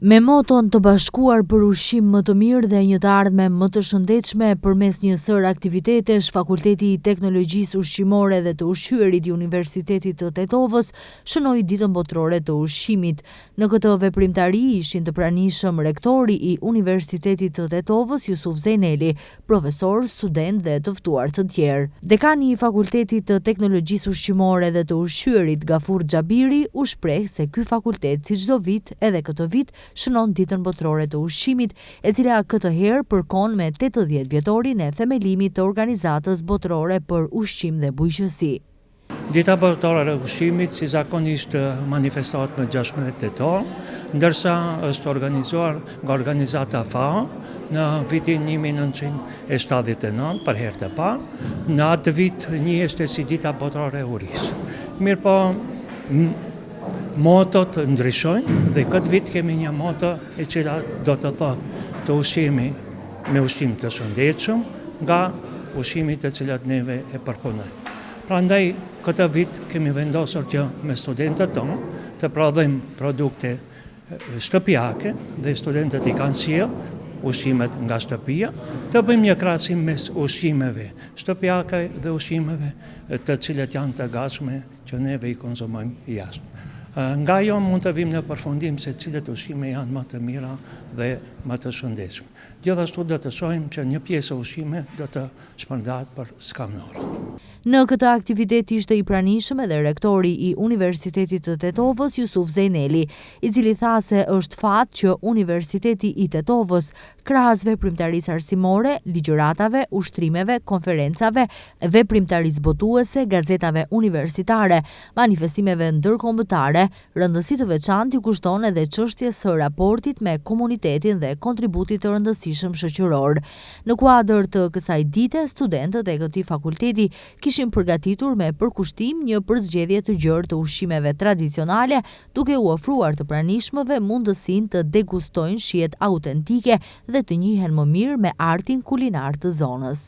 Me moton të bashkuar për ushqim më të mirë dhe një të ardhme më të shëndetshme, përmes një sër aktivitetesh, Fakulteti i Teknologjisë Ushqimore dhe të Ushqyerit i Universitetit të Tetovës shënoi Ditën Botërore të Ushqimit. Në këtë veprimtari ishin të pranishëm rektori i Universitetit të Tetovës, Jusuf Zejneli, profesor, student dhe të ftuar të tjerë. Dekani i Fakultetit të Teknologjisë Ushqimore dhe të Ushqyerit, Gafur Xhabiri, u shpreh se ky fakultet, si çdo vit, edhe këtë vit shënon Ditën Botërore të Ushqimit, e cila këtë herë përkon me 80 vjetorin e themelimit të Organizatës Botërore për Ushqim dhe Bujqësi. Dita Botërore e Ushqimit si zakonisht manifestohet më 16 tetor, ndërsa është organizuar nga organizata FAO në vitin 1979 për herë të parë. Në atë vit njihet si Dita Botërore e Urisë. Mirëpo motot ndryshojnë dhe këtë vit kemi një moto e cila do të thotë të ushqimi me ushqim të shëndetshëm nga ushqimit të cilat neve e përpunojmë. Prandaj këtë vit kemi vendosur që me studentët tonë të prodhojmë produkte shtëpiake dhe studentët i kanë sjellë ushqimet nga shtëpia, të bëjmë një krahasim mes ushqimeve shtëpiake dhe ushqimeve të cilat janë të gatshme që neve i konsumojmë jashtë. Nga jo mund të vim në përfundim se cilët ushqime janë më të mira dhe më të shëndetshme. Gjithashtu do të shohim që një pjesë ushqime do të shpërndahet për skamnorët. Në këtë aktivitet ishte i pranishëm edhe rektori i Universitetit të Tetovës, Jusuf Zejneli, i cili tha se është fat që Universiteti i Tetovës, krahas veprimtarisë arsimore, ligjëratave, ushtrimeve, konferencave, veprimtarisë botuese, gazetave universitare, manifestimeve ndërkombëtare, rëndësi të veçantë i kushton edhe çështjes së raportit me komunitetin dhe kontributit të rëndësishëm shoqëror. Në kuadër të kësaj dite, studentët e këtij fakulteti kishin përgatitur me përkushtim një përzgjedhje të gjerë të ushqimeve tradicionale, duke u ofruar të pranishmëve mundësinë të degustojnë shijet autentike dhe të njihen më mirë me artin kulinar të zonës.